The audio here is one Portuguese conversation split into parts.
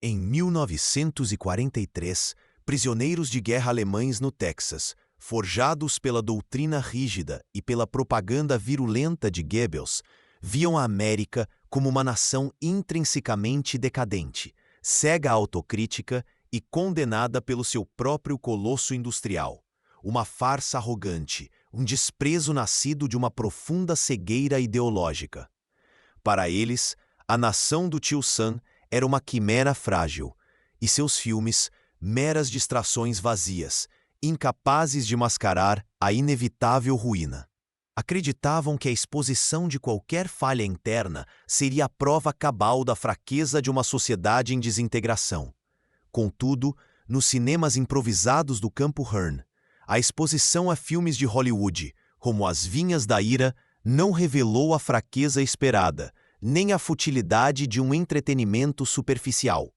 Em 1943, prisioneiros de guerra alemães no Texas, forjados pela doutrina rígida e pela propaganda virulenta de Goebbels, viam a América como uma nação intrinsecamente decadente, cega à autocrítica e condenada pelo seu próprio colosso industrial. Uma farsa arrogante, um desprezo nascido de uma profunda cegueira ideológica. Para eles, a nação do tio Sam era uma quimera frágil, e seus filmes, meras distrações vazias, incapazes de mascarar a inevitável ruína. Acreditavam que a exposição de qualquer falha interna seria a prova cabal da fraqueza de uma sociedade em desintegração. Contudo, nos cinemas improvisados do Campo Hearn, a exposição a filmes de Hollywood, como As Vinhas da Ira, não revelou a fraqueza esperada, nem a futilidade de um entretenimento superficial.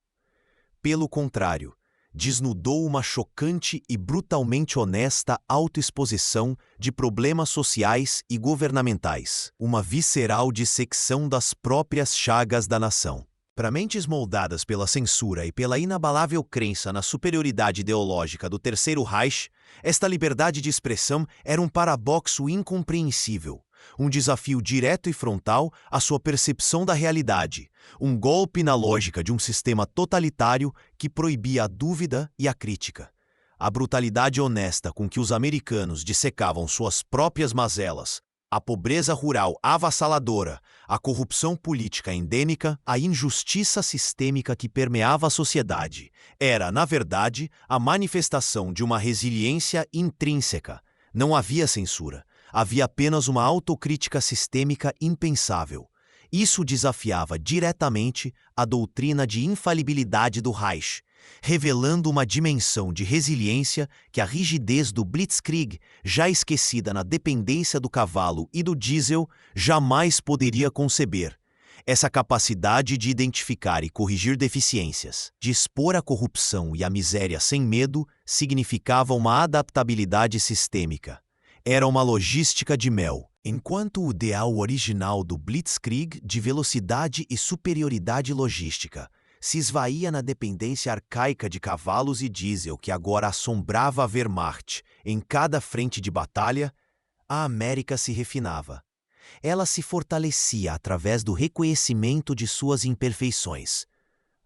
Pelo contrário, desnudou uma chocante e brutalmente honesta autoexposição de problemas sociais e governamentais, uma visceral dissecção das próprias chagas da nação. Para mentes moldadas pela censura e pela inabalável crença na superioridade ideológica do Terceiro Reich, esta liberdade de expressão era um paradoxo incompreensível, um desafio direto e frontal à sua percepção da realidade, um golpe na lógica de um sistema totalitário que proibia a dúvida e a crítica. A brutalidade honesta com que os americanos dissecavam suas próprias mazelas, a pobreza rural avassaladora, a corrupção política endêmica, a injustiça sistêmica que permeava a sociedade, era, na verdade, a manifestação de uma resiliência intrínseca. Não havia censura. Havia apenas uma autocrítica sistêmica impensável. Isso desafiava diretamente a doutrina de infalibilidade do Reich, revelando uma dimensão de resiliência que a rigidez do Blitzkrieg, já esquecida na dependência do cavalo e do diesel, jamais poderia conceber. Essa capacidade de identificar e corrigir deficiências, de expor a corrupção e a miséria sem medo, significava uma adaptabilidade sistêmica. Era uma logística de mel. Enquanto o ideal original do Blitzkrieg de velocidade e superioridade logística se esvaía na dependência arcaica de cavalos e diesel que agora assombrava a Wehrmacht em cada frente de batalha, a América se refinava. Ela se fortalecia através do reconhecimento de suas imperfeições.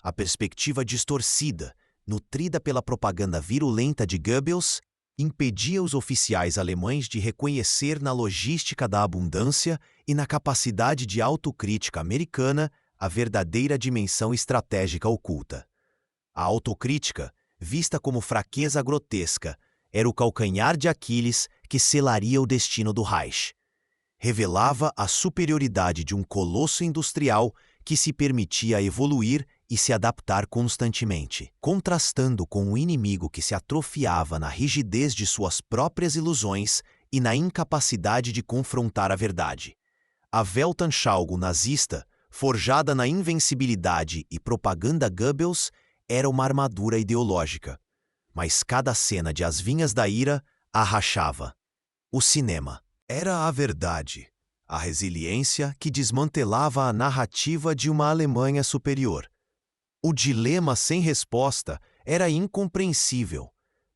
A perspectiva distorcida, nutrida pela propaganda virulenta de Goebbels, impedia os oficiais alemães de reconhecer na logística da abundância e na capacidade de autocrítica americana a verdadeira dimensão estratégica oculta. A autocrítica, vista como fraqueza grotesca, era o calcanhar de Aquiles que selaria o destino do Reich. Revelava a superioridade de um colosso industrial que se permitia evoluir e se adaptar constantemente, contrastando com o inimigo que se atrofiava na rigidez de suas próprias ilusões e na incapacidade de confrontar a verdade. A Weltanschauung nazista, forjada na invencibilidade e propaganda Goebbels, era uma armadura ideológica. Mas cada cena de As Vinhas da Ira a rachava. O cinema era a verdade, a resiliência que desmantelava a narrativa de uma Alemanha superior. O dilema sem resposta era incompreensível.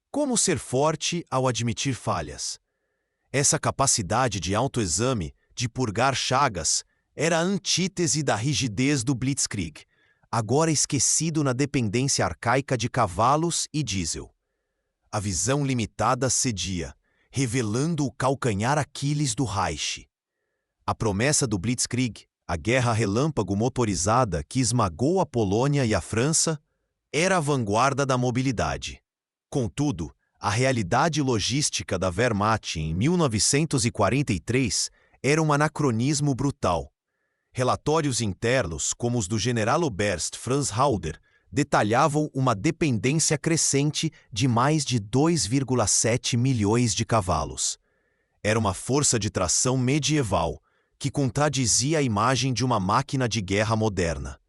Como ser forte ao admitir falhas? Essa capacidade de autoexame, de purgar chagas, era a antítese da rigidez do Blitzkrieg, agora esquecido na dependência arcaica de cavalos e diesel. A visão limitada cedia, revelando o calcanhar Aquiles do Reich. A promessa do Blitzkrieg, a guerra relâmpago motorizada que esmagou a Polônia e a França, era a vanguarda da mobilidade. Contudo, a realidade logística da Wehrmacht em 1943 era um anacronismo brutal. Relatórios internos, como os do generaloberst Franz Halder, detalhavam uma dependência crescente de mais de 2,7 milhões de cavalos. Era uma força de tração medieval, que contradizia a imagem de uma máquina de guerra moderna.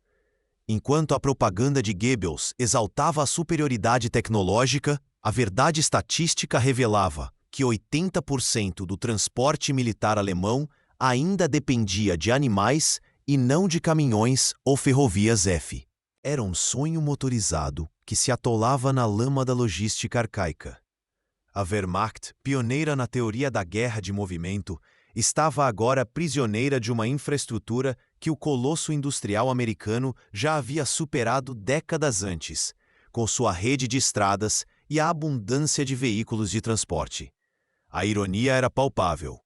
Enquanto a propaganda de Goebbels exaltava a superioridade tecnológica, a verdade estatística revelava que 80% do transporte militar alemão ainda dependia de animais e não de caminhões ou ferrovias F. Era um sonho motorizado que se atolava na lama da logística arcaica. A Wehrmacht, pioneira na teoria da guerra de movimento, estava agora prisioneira de uma infraestrutura que o colosso industrial americano já havia superado décadas antes, com sua rede de estradas e a abundância de veículos de transporte. A ironia era palpável.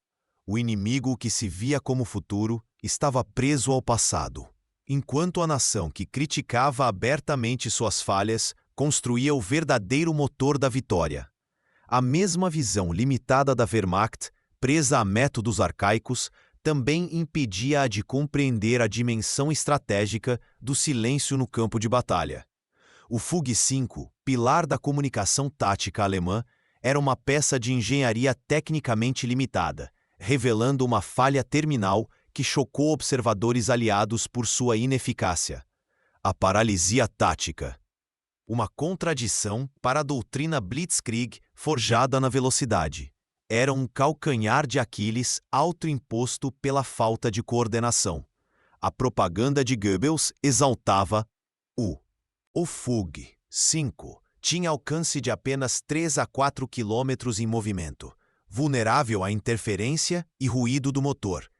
O inimigo que se via como futuro estava preso ao passado, enquanto a nação que criticava abertamente suas falhas construía o verdadeiro motor da vitória. A mesma visão limitada da Wehrmacht, presa a métodos arcaicos, também impedia-a de compreender a dimensão estratégica do silêncio no campo de batalha. O Fug-5, pilar da comunicação tática alemã, era uma peça de engenharia tecnicamente limitada, revelando uma falha terminal que chocou observadores aliados por sua ineficácia. A paralisia tática. Uma contradição para a doutrina Blitzkrieg forjada na velocidade. Era um calcanhar de Aquiles autoimposto pela falta de coordenação. A propaganda de Goebbels exaltava o Fug-5 tinha alcance de apenas 3 a 4 km em movimento, vulnerável à interferência e ruído do motor,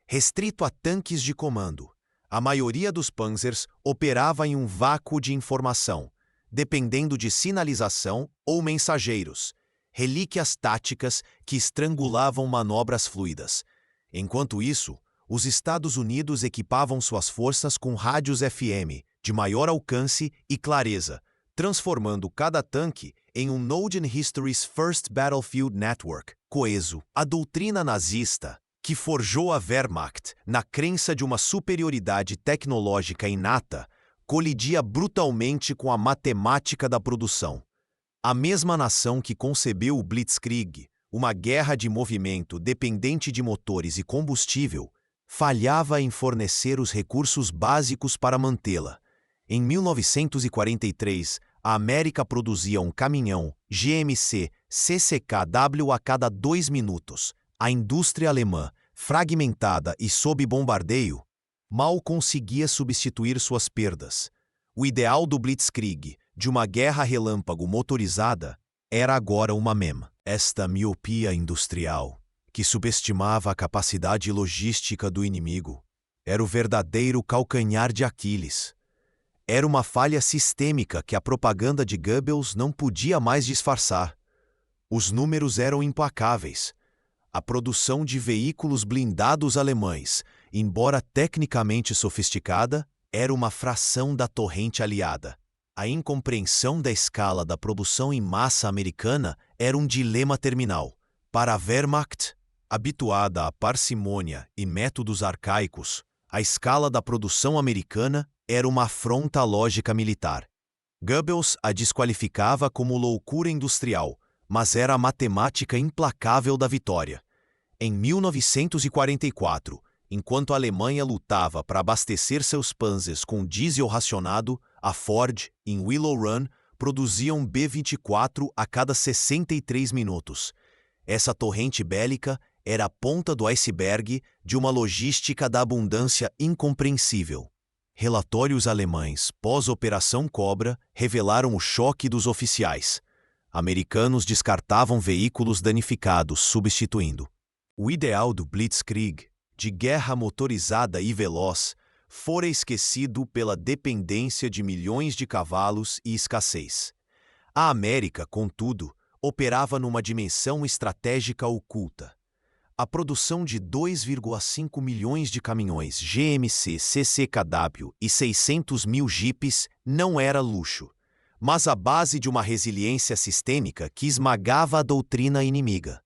restrito a tanques de comando. A maioria dos Panzers operava em um vácuo de informação, dependendo de sinalização ou mensageiros, relíquias táticas que estrangulavam manobras fluidas. Enquanto isso, os Estados Unidos equipavam suas forças com rádios FM de maior alcance e clareza, transformando cada tanque em um Node in History's First Battlefield Network, coeso. A doutrina nazista, que forjou a Wehrmacht na crença de uma superioridade tecnológica inata, colidia brutalmente com a matemática da produção. A mesma nação que concebeu o Blitzkrieg, uma guerra de movimento dependente de motores e combustível, falhava em fornecer os recursos básicos para mantê-la. Em 1943, a América produzia um caminhão GMC CCKW a cada 2 minutos. A indústria alemã, fragmentada e sob bombardeio, mal conseguia substituir suas perdas. O ideal do Blitzkrieg, de uma guerra relâmpago motorizada, era agora uma meme. Esta miopia industrial, que subestimava a capacidade logística do inimigo, era o verdadeiro calcanhar de Aquiles. Era uma falha sistêmica que a propaganda de Goebbels não podia mais disfarçar. Os números eram implacáveis. A produção de veículos blindados alemães, embora tecnicamente sofisticada, era uma fração da torrente aliada. A incompreensão da escala da produção em massa americana era um dilema terminal. Para a Wehrmacht, habituada à parcimônia e métodos arcaicos, a escala da produção americana era uma afronta à lógica militar. Goebbels a desqualificava como loucura industrial, mas era a matemática implacável da vitória. Em 1944, enquanto a Alemanha lutava para abastecer seus Panzers com diesel racionado, a Ford, em Willow Run, produzia um B-24 a cada 63 minutos. Essa torrente bélica era a ponta do iceberg de uma logística da abundância incompreensível. Relatórios alemães pós-Operação Cobra revelaram o choque dos oficiais. Americanos descartavam veículos danificados, substituindo. O ideal do Blitzkrieg, de guerra motorizada e veloz, fora esquecido pela dependência de milhões de cavalos e escassez. A América, contudo, operava numa dimensão estratégica oculta. A produção de 2,5 milhões de caminhões GMC CCKW e 600 mil jipes não era luxo, mas a base de uma resiliência sistêmica que esmagava a doutrina inimiga.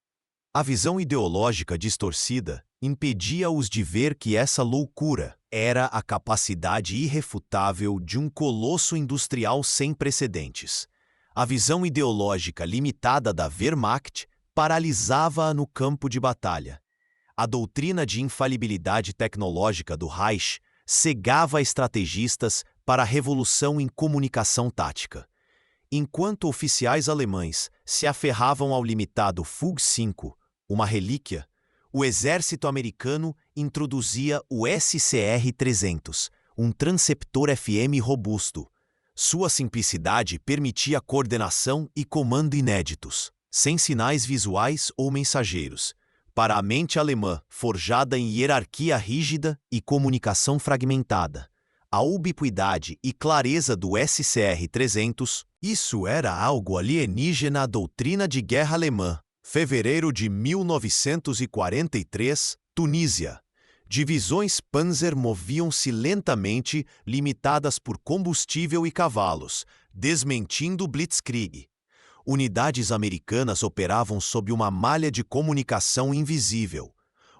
A visão ideológica distorcida impedia-os de ver que essa loucura era a capacidade irrefutável de um colosso industrial sem precedentes. A visão ideológica limitada da Wehrmacht paralisava-a no campo de batalha. A doutrina de infalibilidade tecnológica do Reich cegava estrategistas para a revolução em comunicação tática. Enquanto oficiais alemães se aferravam ao limitado Fug-5, uma relíquia, o exército americano introduzia o SCR-300, um transceptor FM robusto. Sua simplicidade permitia coordenação e comando inéditos, sem sinais visuais ou mensageiros. Para a mente alemã, forjada em hierarquia rígida e comunicação fragmentada, a ubiquidade e clareza do SCR-300, isso era algo alienígena à doutrina de guerra alemã. Fevereiro de 1943, Tunísia. Divisões Panzer moviam-se lentamente, limitadas por combustível e cavalos, desmentindo Blitzkrieg. Unidades americanas operavam sob uma malha de comunicação invisível.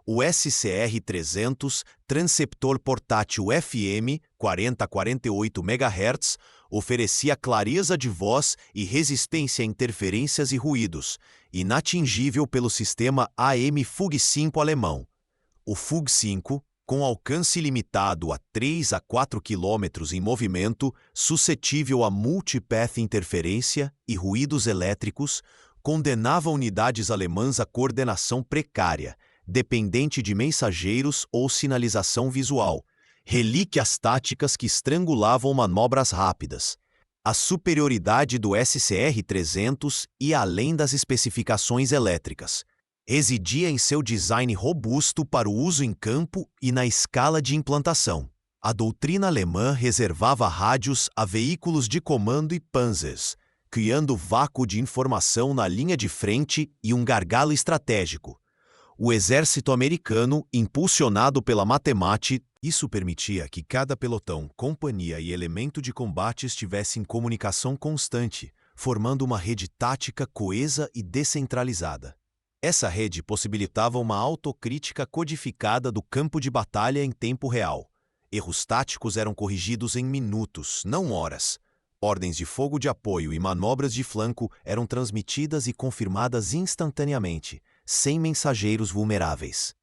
O SCR-300, transceptor portátil FM 40-48 MHz, oferecia clareza de voz e resistência a interferências e ruídos, inatingível pelo sistema AM FUG-5 alemão. O FUG-5, com alcance limitado a 3 a 4 km em movimento, suscetível a multipath interferência e ruídos elétricos, condenava unidades alemãs à coordenação precária, dependente de mensageiros ou sinalização visual, relíquias táticas que estrangulavam manobras rápidas. A superioridade do SCR-300 ia além das especificações elétricas. Residia em seu design robusto para o uso em campo e na escala de implantação. A doutrina alemã reservava rádios a veículos de comando e panzers, criando vácuo de informação na linha de frente e um gargalo estratégico. O exército americano, impulsionado pela matemática, isso permitia que cada pelotão, companhia e elemento de combate estivesse em comunicação constante, formando uma rede tática coesa e descentralizada. Essa rede possibilitava uma autocrítica codificada do campo de batalha em tempo real. Erros táticos eram corrigidos em minutos, não horas. Ordens de fogo de apoio e manobras de flanco eram transmitidas e confirmadas instantaneamente, sem mensageiros vulneráveis.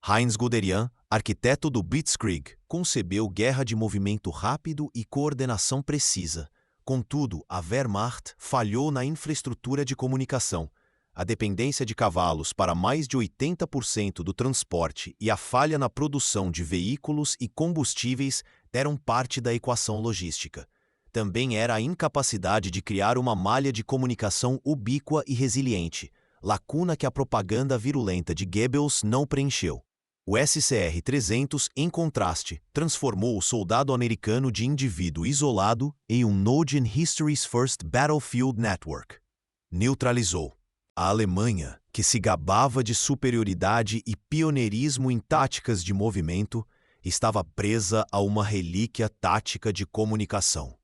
Heinz Guderian, arquiteto do Blitzkrieg, concebeu guerra de movimento rápido e coordenação precisa. Contudo, a Wehrmacht falhou na infraestrutura de comunicação. A dependência de cavalos para mais de 80% do transporte e a falha na produção de veículos e combustíveis eram parte da equação logística. Também era a incapacidade de criar uma malha de comunicação ubíqua e resiliente, lacuna que a propaganda virulenta de Goebbels não preencheu. O SCR-300, em contraste, transformou o soldado americano de indivíduo isolado em um node in history's first battlefield network. Neutralizou. A Alemanha, que se gabava de superioridade e pioneirismo em táticas de movimento, estava presa a uma relíquia tática de comunicação.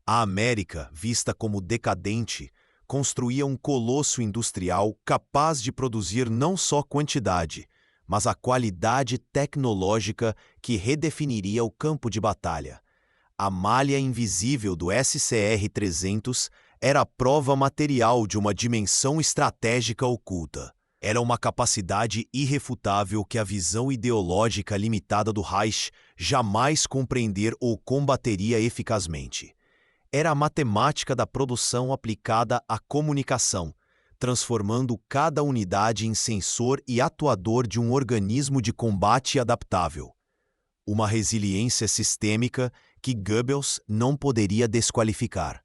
A América, vista como decadente, construía um colosso industrial capaz de produzir não só quantidade, mas a qualidade tecnológica que redefiniria o campo de batalha. A malha invisível do SCR-300 era a prova material de uma dimensão estratégica oculta. Era uma capacidade irrefutável que a visão ideológica limitada do Reich jamais compreender ou combateria eficazmente. Era a matemática da produção aplicada à comunicação, transformando cada unidade em sensor e atuador de um organismo de combate adaptável. Uma resiliência sistêmica que Goebbels não poderia desqualificar.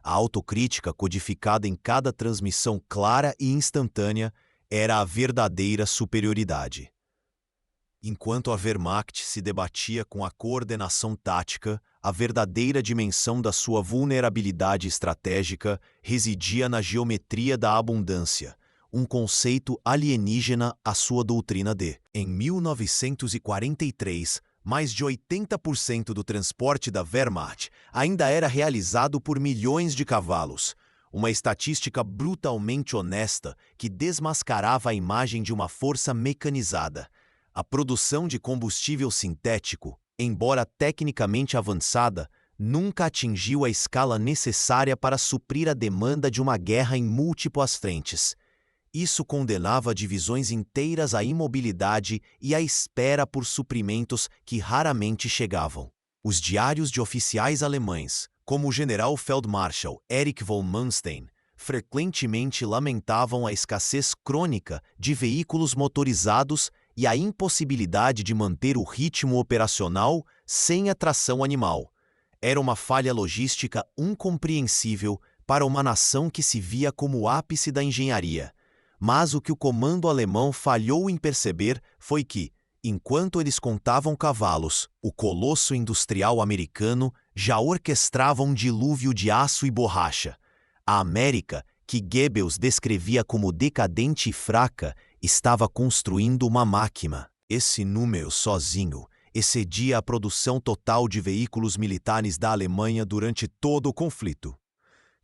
A autocrítica codificada em cada transmissão clara e instantânea era a verdadeira superioridade. Enquanto a Wehrmacht se debatia com a coordenação tática, a verdadeira dimensão da sua vulnerabilidade estratégica residia na geometria da abundância, um conceito alienígena à sua doutrina de. Em 1943, mais de 80% do transporte da Wehrmacht ainda era realizado por milhões de cavalos, uma estatística brutalmente honesta que desmascarava a imagem de uma força mecanizada. A produção de combustível sintético, embora tecnicamente avançada, nunca atingiu a escala necessária para suprir a demanda de uma guerra em múltiplas frentes. Isso condenava divisões inteiras à imobilidade e à espera por suprimentos que raramente chegavam. Os diários de oficiais alemães, como o general Feldmarschall Erich von Manstein, frequentemente lamentavam a escassez crônica de veículos motorizados e a impossibilidade de manter o ritmo operacional sem a tração animal. Era uma falha logística incompreensível para uma nação que se via como o ápice da engenharia. Mas o que o comando alemão falhou em perceber foi que, enquanto eles contavam cavalos, o colosso industrial americano já orquestrava um dilúvio de aço e borracha. A América, que Goebbels descrevia como decadente e fraca, estava construindo uma máquina. Esse número sozinho excedia a produção total de veículos militares da Alemanha durante todo o conflito.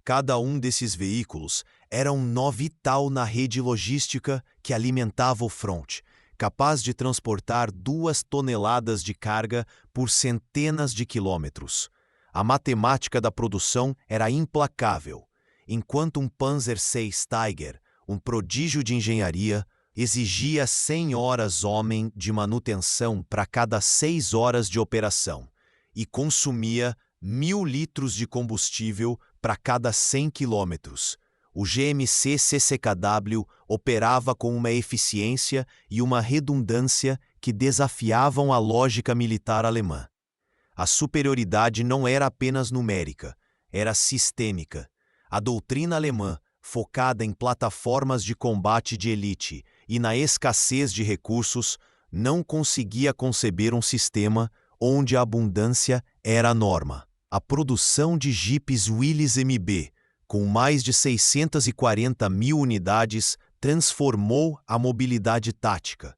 Cada um desses veículos era um nó vital na rede logística que alimentava o fronte, capaz de transportar 2 toneladas de carga por centenas de quilômetros. A matemática da produção era implacável. Enquanto um Panzer VI Tiger, um prodígio de engenharia, exigia 100 horas-homem de manutenção para cada 6 horas de operação e consumia 1.000 litros de combustível para cada 100 quilômetros. O GMC CCKW operava com uma eficiência e uma redundância que desafiavam a lógica militar alemã. A superioridade não era apenas numérica, era sistêmica. A doutrina alemã, focada em plataformas de combate de elite e na escassez de recursos, não conseguia conceber um sistema onde a abundância era a norma. A produção de jipes Willys MB, com mais de 640.000 unidades, transformou a mobilidade tática.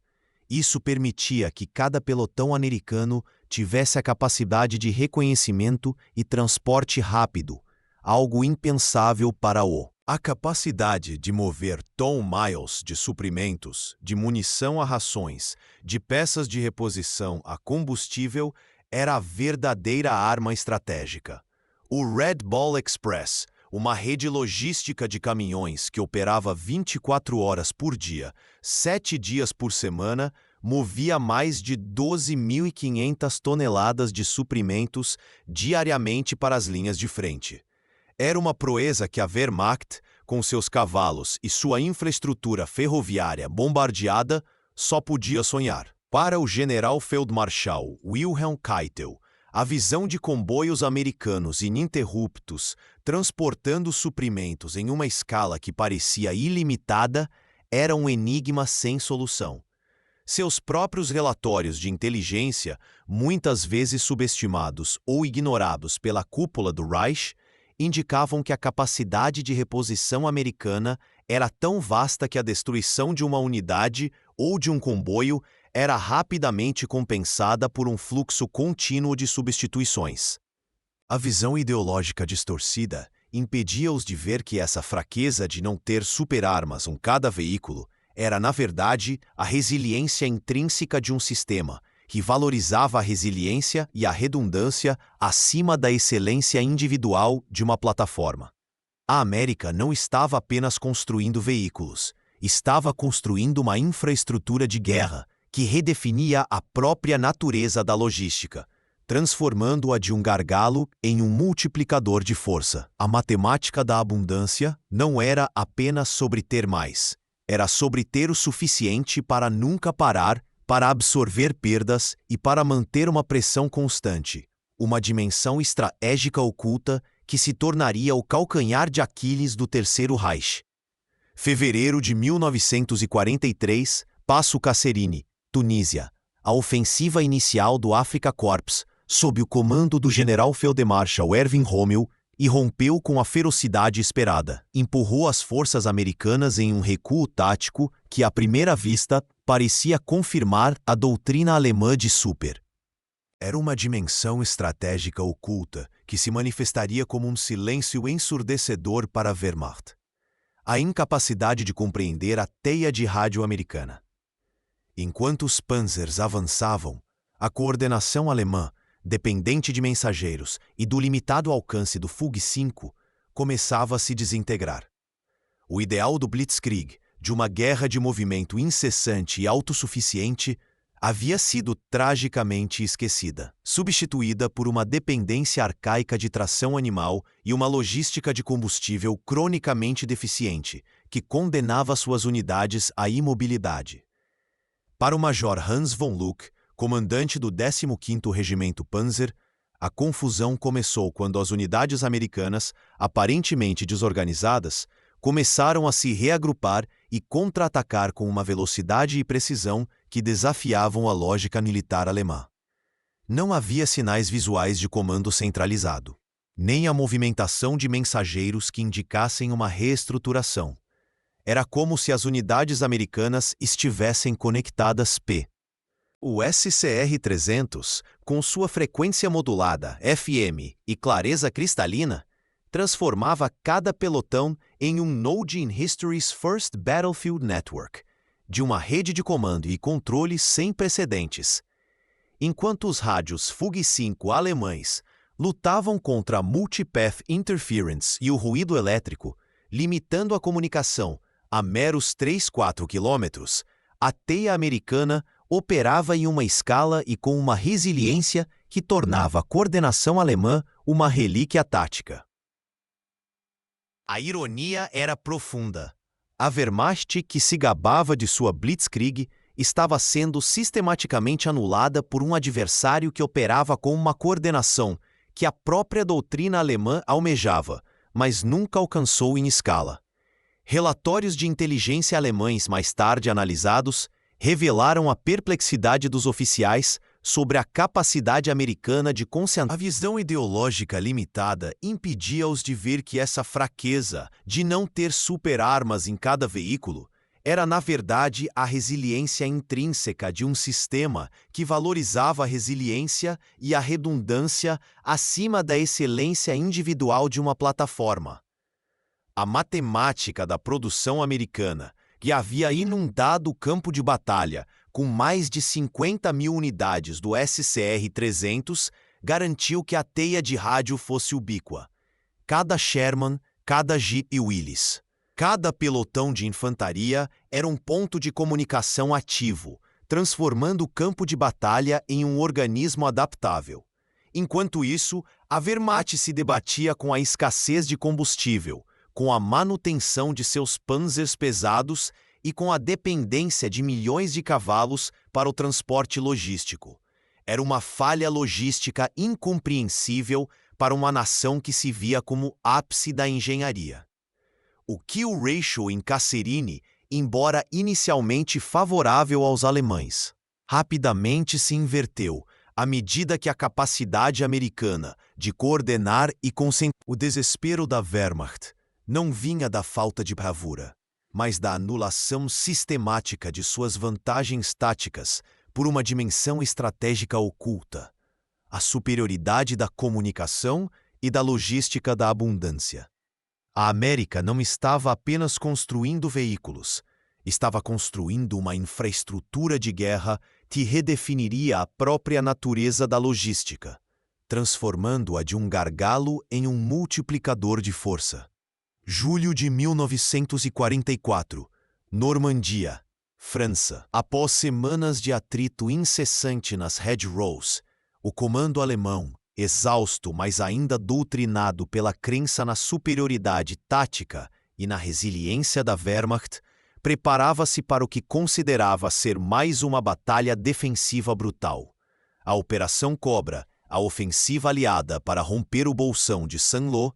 Isso permitia que cada pelotão americano tivesse a capacidade de reconhecimento e transporte rápido, algo impensável para a capacidade de mover ton-miles de suprimentos, de munição a rações, de peças de reposição a combustível, era a verdadeira arma estratégica. O Red Ball Express, uma rede logística de caminhões que operava 24 horas por dia, 7 dias por semana, movia mais de 12.500 toneladas de suprimentos diariamente para as linhas de frente. Era uma proeza que a Wehrmacht, com seus cavalos e sua infraestrutura ferroviária bombardeada, só podia sonhar. Para o general-feldmarschall Wilhelm Keitel, a visão de comboios americanos ininterruptos transportando suprimentos em uma escala que parecia ilimitada era um enigma sem solução. Seus próprios relatórios de inteligência, muitas vezes subestimados ou ignorados pela cúpula do Reich, indicavam que a capacidade de reposição americana era tão vasta que a destruição de uma unidade ou de um comboio era rapidamente compensada por um fluxo contínuo de substituições. A visão ideológica distorcida impedia-os de ver que essa fraqueza de não ter superarmas em cada veículo era, na verdade, a resiliência intrínseca de um sistema, que valorizava a resiliência e a redundância acima da excelência individual de uma plataforma. A América não estava apenas construindo veículos, estava construindo uma infraestrutura de guerra que redefinia a própria natureza da logística, transformando-a de um gargalo em um multiplicador de força. A matemática da abundância não era apenas sobre ter mais, era sobre ter o suficiente para nunca parar, para absorver perdas e para manter uma pressão constante, uma dimensão estratégica oculta que se tornaria o calcanhar de Aquiles do Terceiro Reich. Fevereiro de 1943, Passo Kasserine, Tunísia. A ofensiva inicial do Afrika Korps, sob o comando do general-feldmarschall Erwin Rommel, irrompeu com a ferocidade esperada. Empurrou as forças americanas em um recuo tático que, à primeira vista, parecia confirmar a doutrina alemã de super. Era uma dimensão estratégica oculta que se manifestaria como um silêncio ensurdecedor para a Wehrmacht. A incapacidade de compreender a teia de rádio americana. Enquanto os panzers avançavam, a coordenação alemã, dependente de mensageiros e do limitado alcance do Fug 5, começava a se desintegrar. O ideal do Blitzkrieg, de uma guerra de movimento incessante e autossuficiente, havia sido tragicamente esquecida, substituída por uma dependência arcaica de tração animal e uma logística de combustível cronicamente deficiente, que condenava suas unidades à imobilidade. Para o Major Hans von Luck, comandante do 15º Regimento Panzer, a confusão começou quando as unidades americanas, aparentemente desorganizadas, começaram a se reagrupar e contra-atacar com uma velocidade e precisão que desafiavam a lógica militar alemã. Não havia sinais visuais de comando centralizado, nem a movimentação de mensageiros que indicassem uma reestruturação. Era como se as unidades americanas estivessem conectadas p. O SCR-300, com sua frequência modulada FM e clareza cristalina, transformava cada pelotão em um node in history's first battlefield network, de uma rede de comando e controle sem precedentes. Enquanto os rádios FUG-5 alemães lutavam contra a multipath interference e o ruído elétrico, limitando a comunicação a meros 3-4 quilômetros, a teia americana operava em uma escala e com uma resiliência que tornava a coordenação alemã uma relíquia tática. A ironia era profunda. A Wehrmacht, que se gabava de sua Blitzkrieg, estava sendo sistematicamente anulada por um adversário que operava com uma coordenação que a própria doutrina alemã almejava, mas nunca alcançou em escala. Relatórios de inteligência alemães mais tarde analisados revelaram a perplexidade dos oficiais sobre a capacidade americana de concentrar. A visão ideológica limitada impedia-os de ver que essa fraqueza de não ter super-armas em cada veículo era, na verdade, a resiliência intrínseca de um sistema que valorizava a resiliência e a redundância acima da excelência individual de uma plataforma. A matemática da produção americana, que havia inundado o campo de batalha com mais de 50 mil unidades do SCR-300, garantiu que a teia de rádio fosse ubíqua. Cada Sherman, cada Jeep Willys, cada pelotão de infantaria era um ponto de comunicação ativo, transformando o campo de batalha em um organismo adaptável. Enquanto isso, a Wehrmacht se debatia com a escassez de combustível, com a manutenção de seus panzers pesados e com a dependência de milhões de cavalos para o transporte logístico. Era uma falha logística incompreensível para uma nação que se via como ápice da engenharia. O kill ratio em Kasserine, embora inicialmente favorável aos alemães, rapidamente se inverteu à medida que a capacidade americana de coordenar e concentrar o desespero da Wehrmacht não vinha da falta de bravura, mas da anulação sistemática de suas vantagens táticas por uma dimensão estratégica oculta, a superioridade da comunicação e da logística da abundância. A América não estava apenas construindo veículos, estava construindo uma infraestrutura de guerra que redefiniria a própria natureza da logística, transformando-a de um gargalo em um multiplicador de força. Julho de 1944, Normandia, França. Após semanas de atrito incessante nas hedgerows, o comando alemão, exausto mas ainda doutrinado pela crença na superioridade tática e na resiliência da Wehrmacht, preparava-se para o que considerava ser mais uma batalha defensiva brutal. A Operação Cobra, a ofensiva aliada para romper o bolsão de Saint-Lô,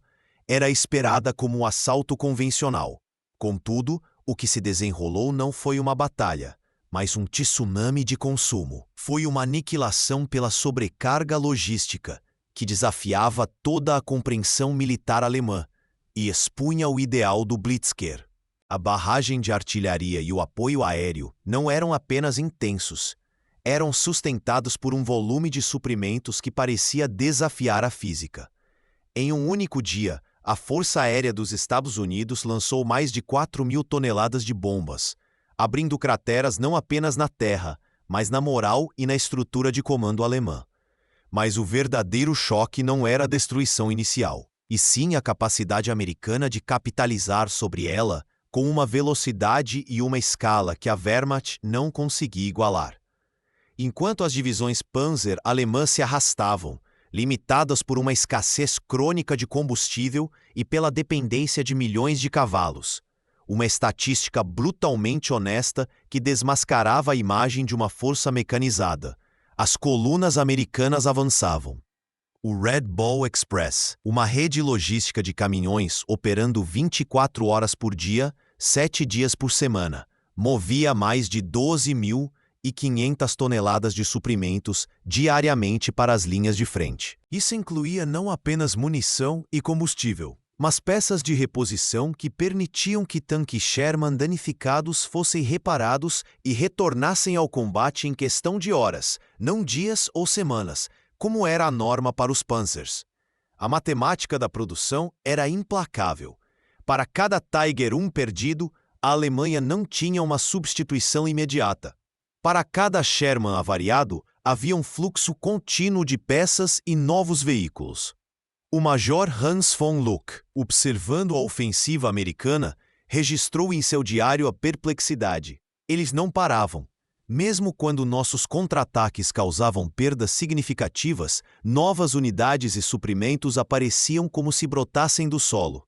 era esperada como um assalto convencional. Contudo, o que se desenrolou não foi uma batalha, mas um tsunami de consumo. Foi uma aniquilação pela sobrecarga logística, que desafiava toda a compreensão militar alemã e expunha o ideal do Blitzkrieg. A barragem de artilharia e o apoio aéreo não eram apenas intensos, eram sustentados por um volume de suprimentos que parecia desafiar a física. Em um único dia, a Força Aérea dos Estados Unidos lançou mais de 4.000 toneladas de bombas, abrindo crateras não apenas na terra, mas na moral e na estrutura de comando alemã. Mas o verdadeiro choque não era a destruição inicial, e sim a capacidade americana de capitalizar sobre ela com uma velocidade e uma escala que a Wehrmacht não conseguia igualar. Enquanto as divisões Panzer alemãs se arrastavam, limitadas por uma escassez crônica de combustível e pela dependência de milhões de cavalos, uma estatística brutalmente honesta que desmascarava a imagem de uma força mecanizada. As colunas americanas avançavam. O Red Bull Express, uma rede logística de caminhões operando 24 horas por dia, 7 dias por semana, movia mais de 12.500 toneladas de suprimentos diariamente para as linhas de frente. Isso incluía não apenas munição e combustível, mas peças de reposição que permitiam que tanques Sherman danificados fossem reparados e retornassem ao combate em questão de horas, não dias ou semanas, como era a norma para os Panzers. A matemática da produção era implacável. Para cada Tiger I perdido, a Alemanha não tinha uma substituição imediata. Para cada Sherman avariado, havia um fluxo contínuo de peças e novos veículos. O Major Hans von Luck, observando a ofensiva americana, registrou em seu diário a perplexidade. Eles não paravam. Mesmo quando nossos contra-ataques causavam perdas significativas, novas unidades e suprimentos apareciam como se brotassem do solo.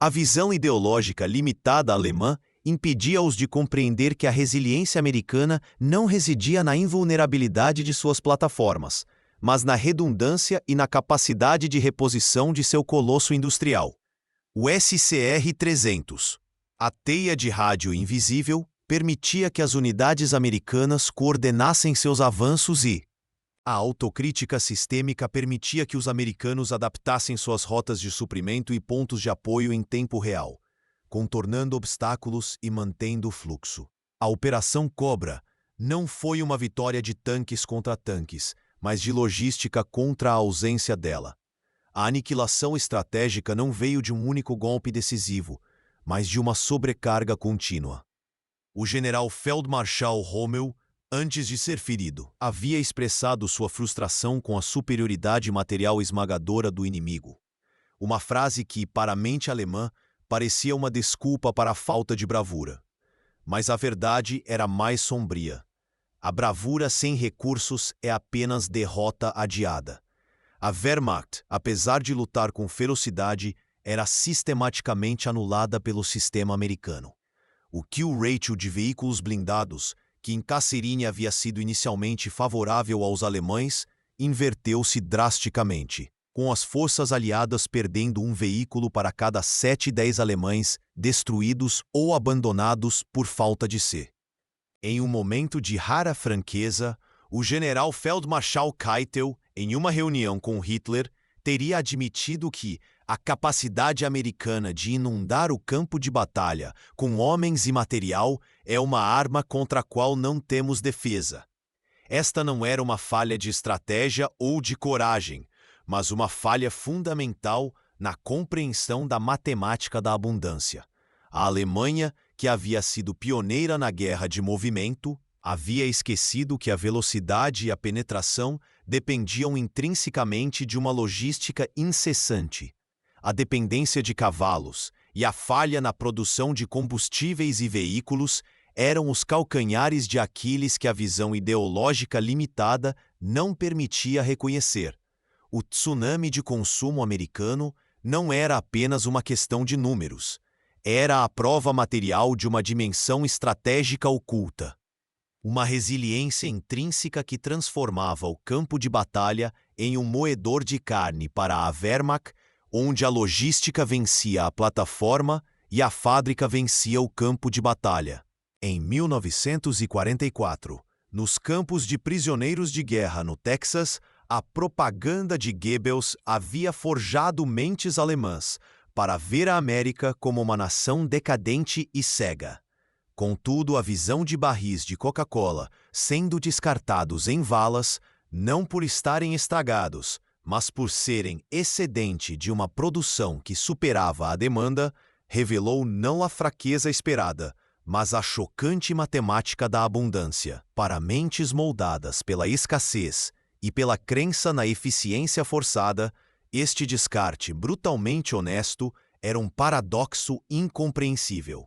A visão ideológica limitada alemã impedia-os de compreender que a resiliência americana não residia na invulnerabilidade de suas plataformas, mas na redundância e na capacidade de reposição de seu colosso industrial. O SCR-300, a teia de rádio invisível, permitia que as unidades americanas coordenassem seus avanços e a autocrítica sistêmica permitia que os americanos adaptassem suas rotas de suprimento e pontos de apoio em tempo real, contornando obstáculos e mantendo o fluxo. A Operação Cobra não foi uma vitória de tanques contra tanques, mas de logística contra a ausência dela. A aniquilação estratégica não veio de um único golpe decisivo, mas de uma sobrecarga contínua. O general Feldmarschall Rommel, antes de ser ferido, havia expressado sua frustração com a superioridade material esmagadora do inimigo. Uma frase que, para a mente alemã, parecia uma desculpa para a falta de bravura. Mas a verdade era mais sombria. A bravura sem recursos é apenas derrota adiada. A Wehrmacht, apesar de lutar com ferocidade, era sistematicamente anulada pelo sistema americano. O kill ratio de veículos blindados, que em Kasserine havia sido inicialmente favorável aos alemães, inverteu-se drasticamente, com as forças aliadas perdendo um veículo para cada 7-10 alemães destruídos ou abandonados por falta de C. Em um momento de rara franqueza, o general Feldmarschall Keitel, em uma reunião com Hitler, teria admitido que a capacidade americana de inundar o campo de batalha com homens e material é uma arma contra a qual não temos defesa. Esta não era uma falha de estratégia ou de coragem, mas uma falha fundamental na compreensão da matemática da abundância. A Alemanha, que havia sido pioneira na guerra de movimento, havia esquecido que a velocidade e a penetração dependiam intrinsecamente de uma logística incessante. A dependência de cavalos e a falha na produção de combustíveis e veículos eram os calcanhares de Aquiles que a visão ideológica limitada não permitia reconhecer. O tsunami de consumo americano não era apenas uma questão de números. Era a prova material de uma dimensão estratégica oculta. Uma resiliência intrínseca que transformava o campo de batalha em um moedor de carne para a Wehrmacht, onde a logística vencia a plataforma e a fábrica vencia o campo de batalha. Em 1944, nos campos de prisioneiros de guerra no Texas, a propaganda de Goebbels havia forjado mentes alemãs para ver a América como uma nação decadente e cega. Contudo, a visão de barris de Coca-Cola sendo descartados em valas, não por estarem estragados, mas por serem excedente de uma produção que superava a demanda, revelou não a fraqueza esperada, mas a chocante matemática da abundância. Para mentes moldadas pela escassez e pela crença na eficiência forçada, este descarte brutalmente honesto era um paradoxo incompreensível.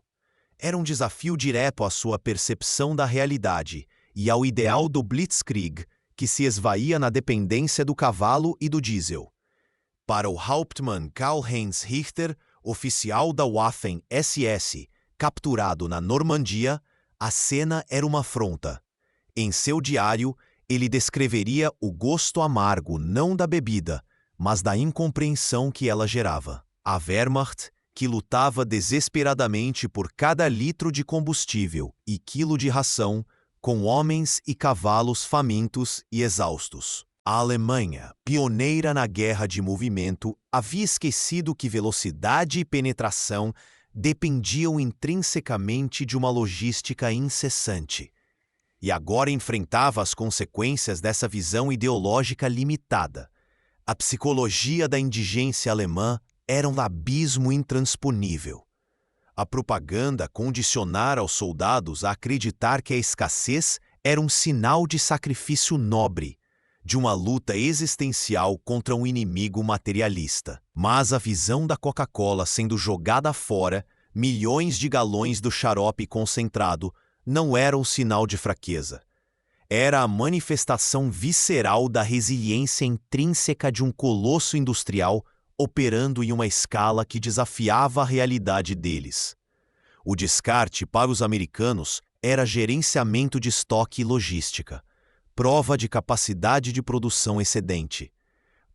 Era um desafio direto à sua percepção da realidade e ao ideal do Blitzkrieg, que se esvaía na dependência do cavalo e do diesel. Para o Hauptmann Karl-Heinz Richter, oficial da Waffen-SS, Capturado na Normandia, a cena era uma afronta. Em seu diário, ele descreveria o gosto amargo não da bebida, mas da incompreensão que ela gerava. A Wehrmacht, que lutava desesperadamente por cada litro de combustível e quilo de ração, com homens e cavalos famintos e exaustos. A Alemanha, pioneira na guerra de movimento, havia esquecido que velocidade e penetração dependiam intrinsecamente de uma logística incessante. E agora enfrentava as consequências dessa visão ideológica limitada. A psicologia da indigência alemã era um abismo intransponível. A propaganda condicionara os soldados a acreditar que a escassez era um sinal de sacrifício nobre, de uma luta existencial contra um inimigo materialista. Mas a visão da Coca-Cola sendo jogada fora, milhões de galões do xarope concentrado, não era um sinal de fraqueza. Era a manifestação visceral da resiliência intrínseca de um colosso industrial operando em uma escala que desafiava a realidade deles. O descarte para os americanos era gerenciamento de estoque e logística, prova de capacidade de produção excedente.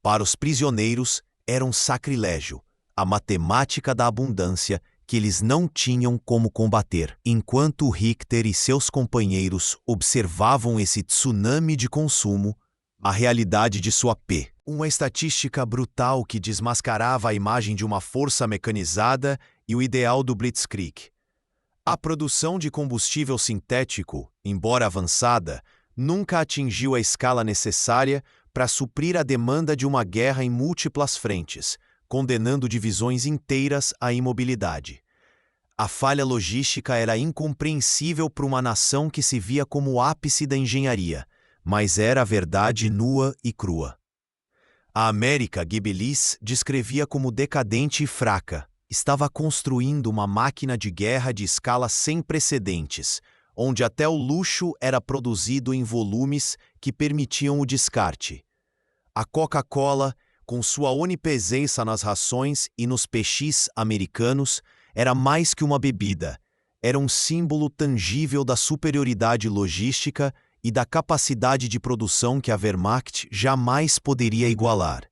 Para os prisioneiros era um sacrilégio, a matemática da abundância que eles não tinham como combater. Enquanto Richter e seus companheiros observavam esse tsunami de consumo, a realidade de sua uma estatística brutal que desmascarava a imagem de uma força mecanizada e o ideal do Blitzkrieg. A produção de combustível sintético, embora avançada, nunca atingiu a escala necessária para suprir a demanda de uma guerra em múltiplas frentes, condenando divisões inteiras à imobilidade. A falha logística era incompreensível para uma nação que se via como o ápice da engenharia, mas era a verdade nua e crua. A América Goebbels descrevia como decadente e fraca. Estava construindo uma máquina de guerra de escala sem precedentes, onde até o luxo era produzido em volumes que permitiam o descarte. A Coca-Cola, com sua onipresença nas rações e nos peixes americanos, era mais que uma bebida. Era um símbolo tangível da superioridade logística e da capacidade de produção que a Wehrmacht jamais poderia igualar.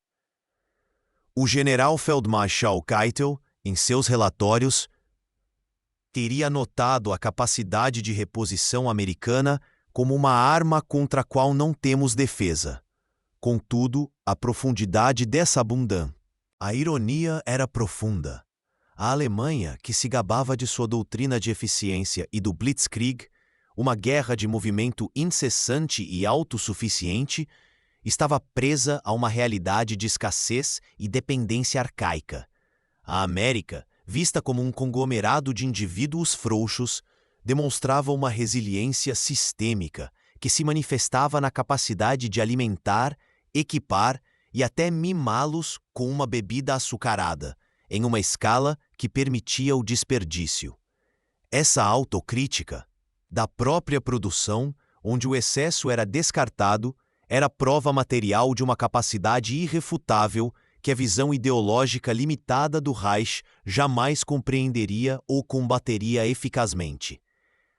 O general Feldmarschall Keitel, em seus relatórios, teria notado a capacidade de reposição americana como uma arma contra a qual não temos defesa. Contudo, a profundidade dessa abundância. A ironia era profunda. A Alemanha, que se gabava de sua doutrina de eficiência e do Blitzkrieg, uma guerra de movimento incessante e autossuficiente, estava presa a uma realidade de escassez e dependência arcaica. A América, vista como um conglomerado de indivíduos frouxos, demonstrava uma resiliência sistêmica que se manifestava na capacidade de alimentar, equipar e até mimá-los com uma bebida açucarada, em uma escala que permitia o desperdício. Essa autocrítica da própria produção, onde o excesso era descartado, era prova material de uma capacidade irrefutável que a visão ideológica limitada do Reich jamais compreenderia ou combateria eficazmente.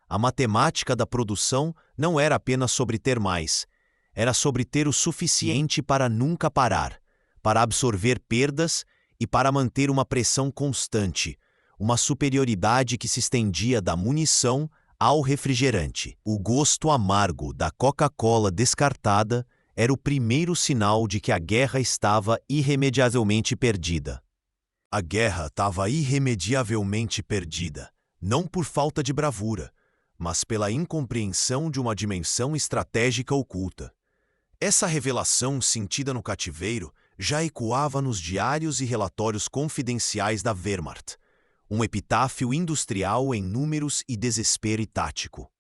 A matemática da produção não era apenas sobre ter mais, era sobre ter o suficiente para nunca parar, para absorver perdas e para manter uma pressão constante, uma superioridade que se estendia da munição ao refrigerante. O gosto amargo da Coca-Cola descartada era o primeiro sinal de que a guerra estava irremediavelmente perdida. A guerra estava irremediavelmente perdida, não por falta de bravura, mas pela incompreensão de uma dimensão estratégica oculta. Essa revelação sentida no cativeiro já ecoava nos diários e relatórios confidenciais da Wehrmacht, um epitáfio industrial em números e desespero tático.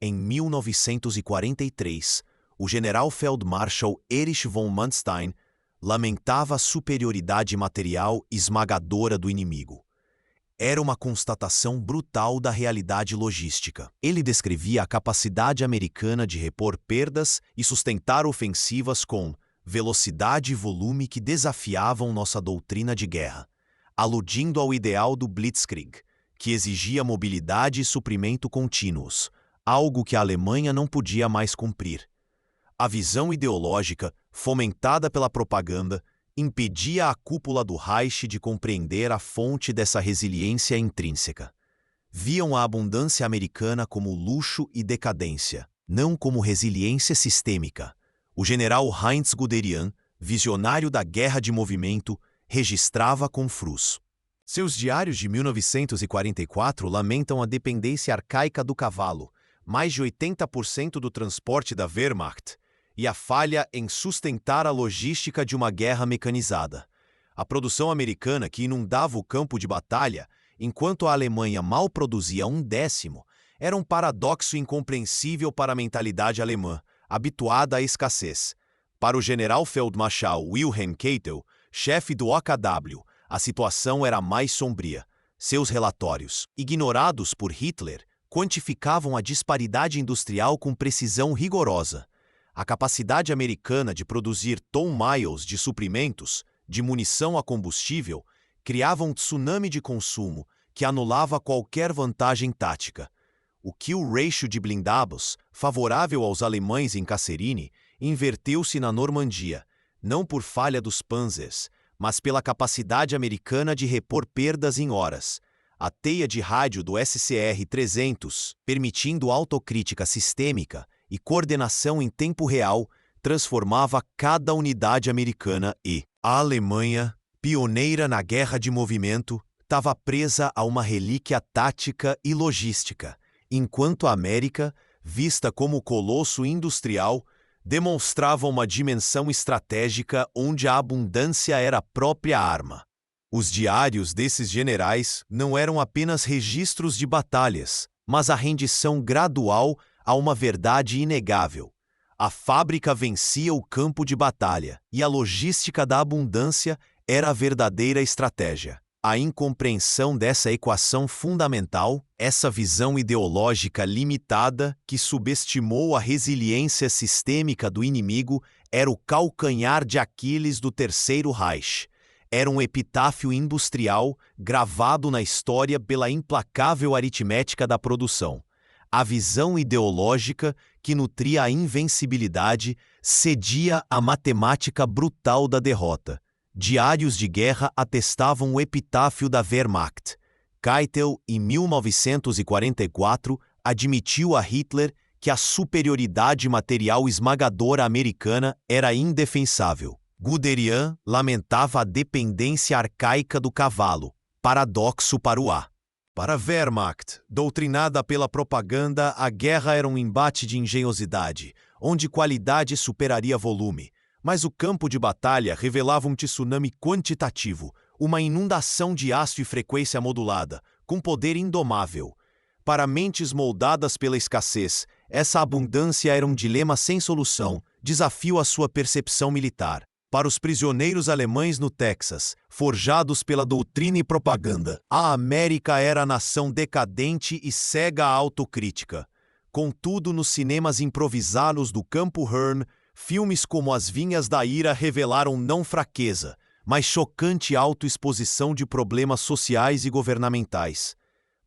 Em 1943, o general Feldmarschall Erich von Manstein lamentava a superioridade material esmagadora do inimigo. Era uma constatação brutal da realidade logística. Ele descrevia a capacidade americana de repor perdas e sustentar ofensivas com velocidade e volume que desafiavam nossa doutrina de guerra, aludindo ao ideal do Blitzkrieg, que exigia mobilidade e suprimento contínuos, algo que a Alemanha não podia mais cumprir. A visão ideológica, fomentada pela propaganda, impedia a cúpula do Reich de compreender a fonte dessa resiliência intrínseca. Viam a abundância americana como luxo e decadência, não como resiliência sistêmica. O general Heinz Guderian, visionário da guerra de movimento, registrava com frus. Seus diários de 1944 lamentam a dependência arcaica do cavalo, mais de 80% do transporte da Wehrmacht, e a falha em sustentar a logística de uma guerra mecanizada. A produção americana que inundava o campo de batalha, enquanto a Alemanha mal produzia 1/10, era um paradoxo incompreensível para a mentalidade alemã, habituada à escassez. Para o general Feldmarschall Wilhelm Keitel, chefe do OKW, a situação era mais sombria. Seus relatórios, ignorados por Hitler, quantificavam a disparidade industrial com precisão rigorosa. A capacidade americana de produzir ton-miles de suprimentos, de munição a combustível, criava um tsunami de consumo que anulava qualquer vantagem tática. O kill ratio de blindados, favorável aos alemães em Kasserine, inverteu-se na Normandia, não por falha dos Panzers, mas pela capacidade americana de repor perdas em horas. A teia de rádio do SCR-300, permitindo autocrítica sistêmica e coordenação em tempo real, transformava cada unidade americana e a Alemanha, pioneira na guerra de movimento, estava presa a uma relíquia tática e logística, enquanto a América, vista como colosso industrial, demonstrava uma dimensão estratégica onde a abundância era a própria arma. Os diários desses generais não eram apenas registros de batalhas, mas a rendição gradual a uma verdade inegável. A fábrica vencia o campo de batalha, e a logística da abundância era a verdadeira estratégia. A incompreensão dessa equação fundamental, essa visão ideológica limitada que subestimou a resiliência sistêmica do inimigo, era o calcanhar de Aquiles do Terceiro Reich. Era um epitáfio industrial gravado na história pela implacável aritmética da produção. A visão ideológica que nutria a invencibilidade cedia à matemática brutal da derrota. Diários de guerra atestavam o epitáfio da Wehrmacht. Keitel, em 1944, admitiu a Hitler que a superioridade material esmagadora americana era indefensável. Guderian lamentava a dependência arcaica do cavalo, paradoxo para o A. Para a Wehrmacht, doutrinada pela propaganda, a guerra era um embate de engenhosidade, onde qualidade superaria volume. Mas o campo de batalha revelava um tsunami quantitativo, uma inundação de aço e frequência modulada, com poder indomável. Para mentes moldadas pela escassez, essa abundância era um dilema sem solução, desafio à sua percepção militar. Para os prisioneiros alemães no Texas, forjados pela doutrina e propaganda, a América era a nação decadente e cega à autocrítica. Contudo, nos cinemas improvisados do Campo Hearn, filmes como As Vinhas da Ira revelaram não fraqueza, mas chocante autoexposição de problemas sociais e governamentais.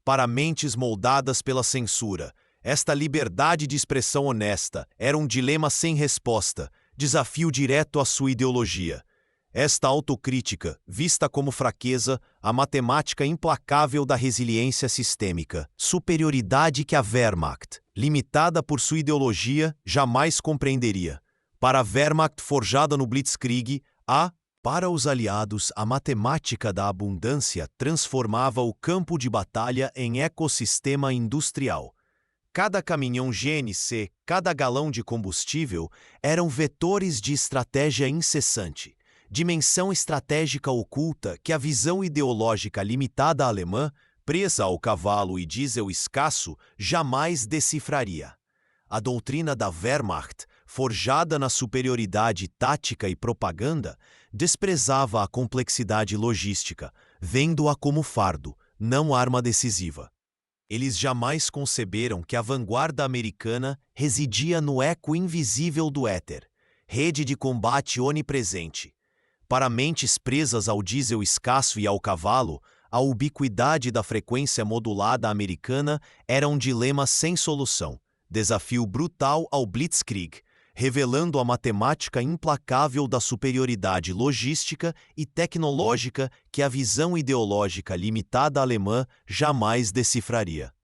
Para mentes moldadas pela censura, esta liberdade de expressão honesta era um dilema sem resposta, desafio direto à sua ideologia. Esta autocrítica, vista como fraqueza, a matemática implacável da resiliência sistêmica, superioridade que a Wehrmacht, limitada por sua ideologia, jamais compreenderia. Para a Wehrmacht forjada no Blitzkrieg, para os aliados, a matemática da abundância transformava o campo de batalha em ecossistema industrial. Cada caminhão GNC, cada galão de combustível eram vetores de estratégia incessante, dimensão estratégica oculta que a visão ideológica limitada alemã, presa ao cavalo e diesel escasso, jamais decifraria. A doutrina da Wehrmacht, forjada na superioridade tática e propaganda, desprezava a complexidade logística, vendo-a como fardo, não arma decisiva. Eles jamais conceberam que a vanguarda americana residia no eco invisível do éter, rede de combate onipresente. Para mentes presas ao diesel escasso e ao cavalo, A ubiquidade da frequência modulada americana era um dilema sem solução, desafio brutal ao Blitzkrieg, revelando a matemática implacável da superioridade logística e tecnológica que a visão ideológica limitada alemã jamais decifraria.